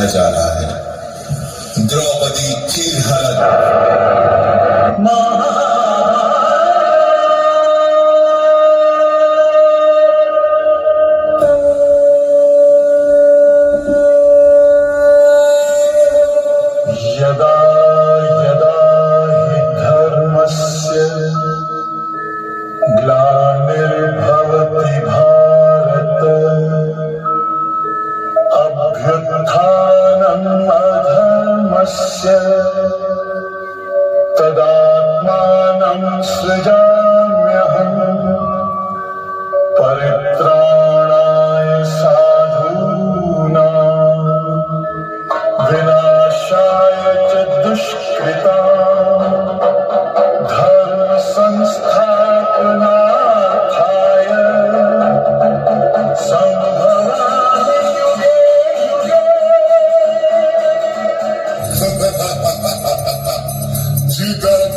जा रहा है। द्रौपदी की हालत यदा यदा हि धर्मस्य ग्लानिर्भवति भारत अभ्युत्थानम् अधर्मस्य तदात्मानं सृजाम्यहम् परित्राणाय साधूनां विनाशाय च दुष्कृतां धर्म संस्थापनार्थाय संभवामि युगे युगे। जिदम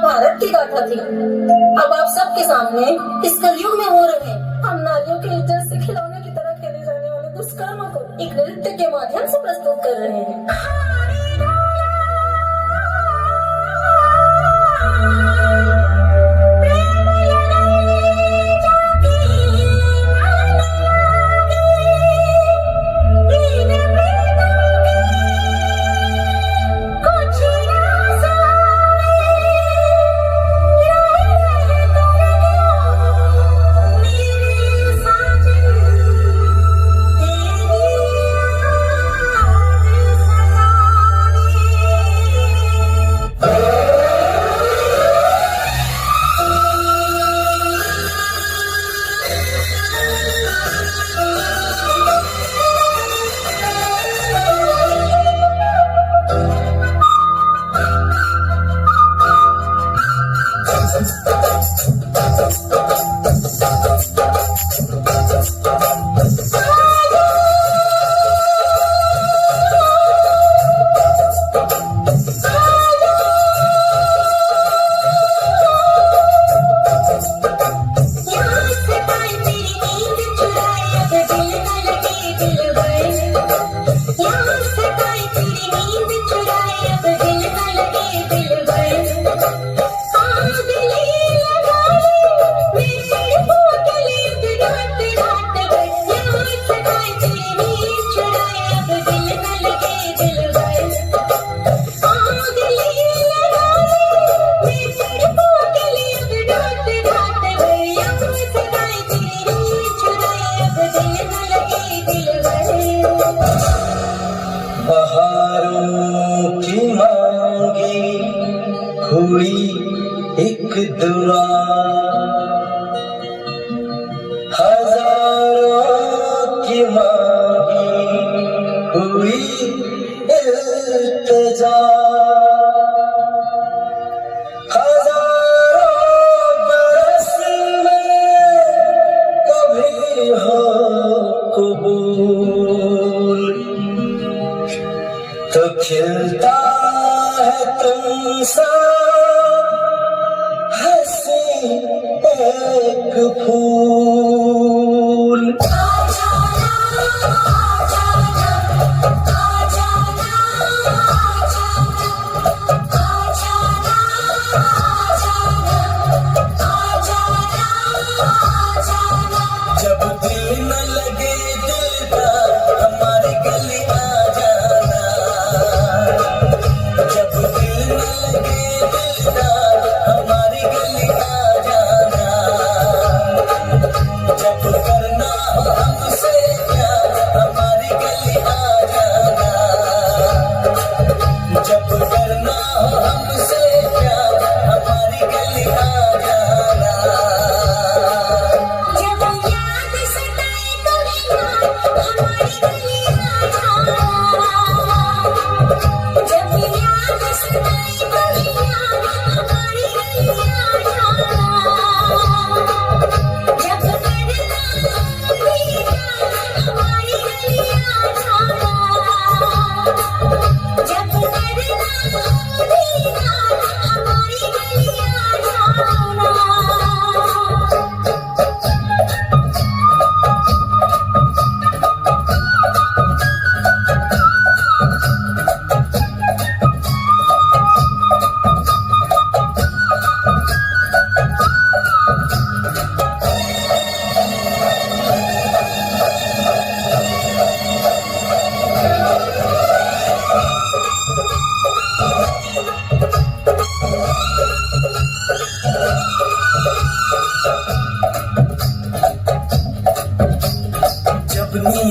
भारत की गाथा थी। अब आप सबके सामने इस कलयुग में हो रहे हम नारियों के इज्जत से खिलौने की तरह खेले जाने वाले दुष्कर्म को एक नृत्य के माध्यम से प्रस्तुत कर रहे हैं। बहारों की मांगी हुई एक दुआ, हजारों की मांगी हुई इल्तिजा, हजारों बरस में कभी हो कबूल, तो खिलता है तुमसा हंसी एक फूल। जब दिल न लगे दिल का हमारे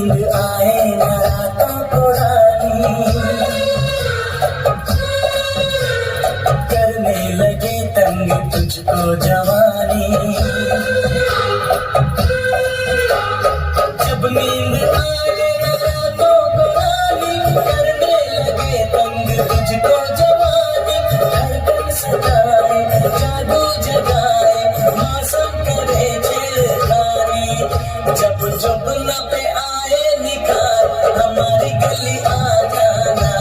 नींद आए न रातों को रानी, करने लगे तंग तुझको जवानी। जब नींद आए न रातों को रानी, करने लगे तंग तुझको जवानी। धड़कन सताए जादू जगाए मौसम करे चिल्लानी। जब जब न पे आए निखार हमारी गली आ जाना।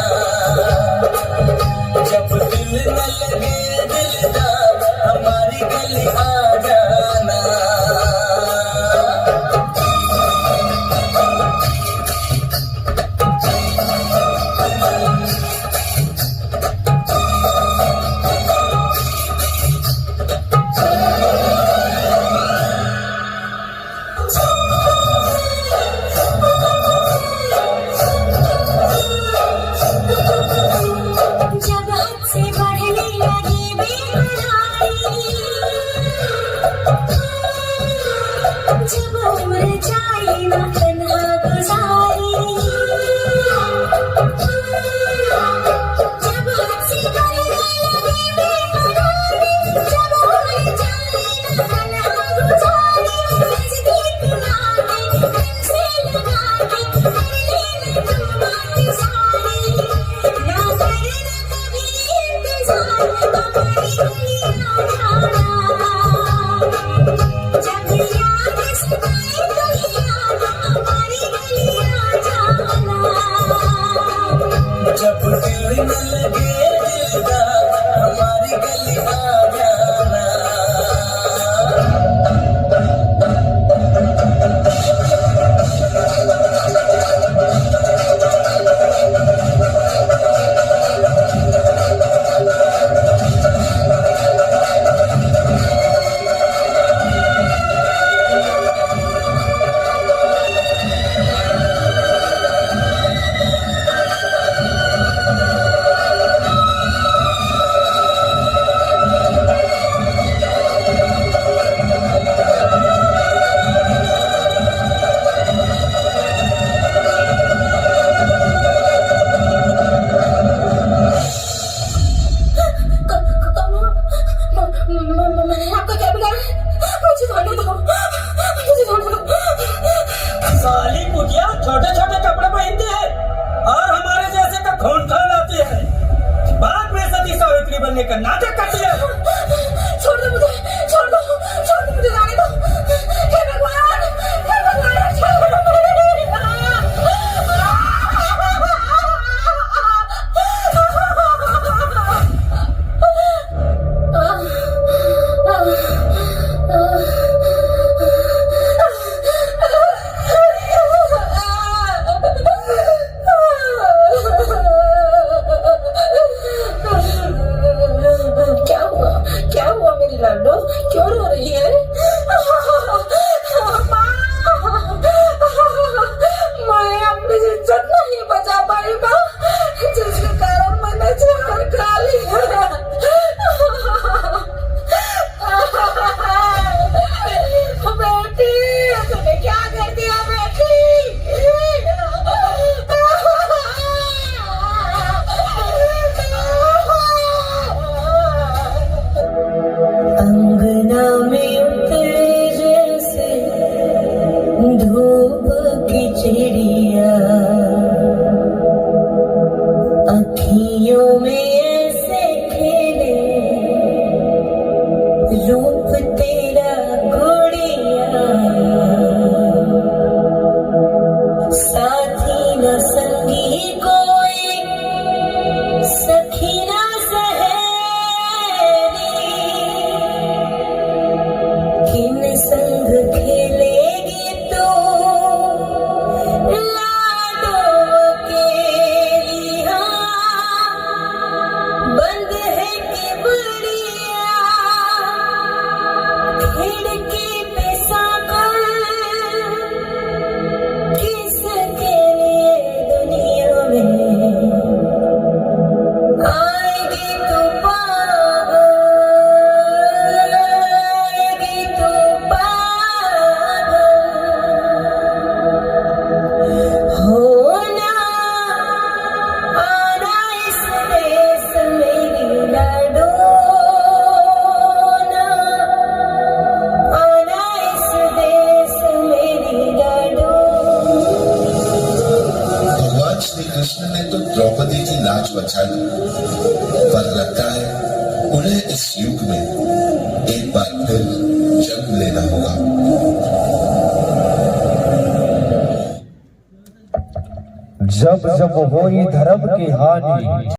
जब दिल न लगे दिलदार हमारी गली आ जाना। जब हद से बढ़ने लगी बेकरारी, जब उम्र जाए ना तन्हा गुजारी। जब हद से बढ़ने लगी बेकरारी, जब उम्र जाए ना तन्हा गुजारी। नजदीक आके दिल से लगा के कर लेना तुम बात सारी। ना करना कभी इंतजार हमारी गली आ जाना। जब याद सताए तो याद हमारी गली आ जाना। जब दिल न लगे दिलदार हमारी गली आ जाना। मैंने आपका क्या बिगाड़ा है? मुझे जाने दो, मुझे जाने दो। साली कुटिया छोटे छोटे कपड़े पहनती है और हमारे जैसे का खून खान आती है। बाद में सती सावित्री बनने का नाटक करती है। छोड़ दो मुझे, छोड़ दो, छोड़ दो मुझे जाने दो। हे भगवान, हे भगवान, छोड़ दो क्या हुआ मेरी लाडो, क्यों रो रही है? मैं अपनी इज्जत नहीं बचा पाई माँ, जिसके कारण मैंने जहर खा लिया। बेटी, तूने क्या कर दिया बेटी? अंगना में उतरे जैसे धूप की चिड़िया, अखियों में ऐसे खेले रूप तेरा गुड़िया। साथी न संगी कोई, सखी न सहेली, किन संग खेलेगी तू लाडो अकेली। बंद है कि बड़िया खिड़की पे सागर, किसके लिए दुनिया में द्रौपदी की लाज बचा ली, पर लगता है उन्हें इस युग में एक बार फिर जन्म लेना होगा। जब जब होई धर्म की हानि,